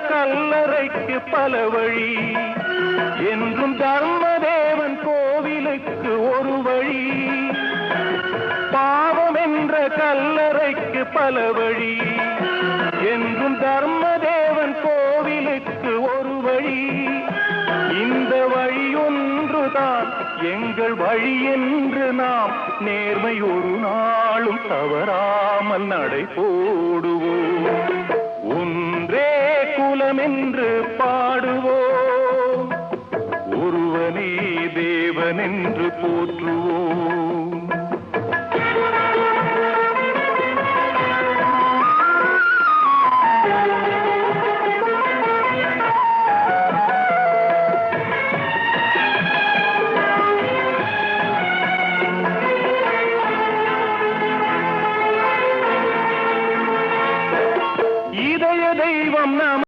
கல்லறைக்கு பல வழி, என்றும் தர்மதேவன் கோவிலுக்கு ஒரு வழி. பாவம் என்ற கல்லறைக்கு பல வழி, என்றும் தர்மதேவன் கோவிலுக்கு ஒரு வழி. இந்த வழி ஒன்றுதான் எங்கள் வழி என்று நாம் நேர்மை ஒரு நாளும் தவறாமல் நடை போடுவோம். ஒன்றே குலம் என்று பாடுவோம், ஒருவனே தேவன் என்று போற்றுவோம்.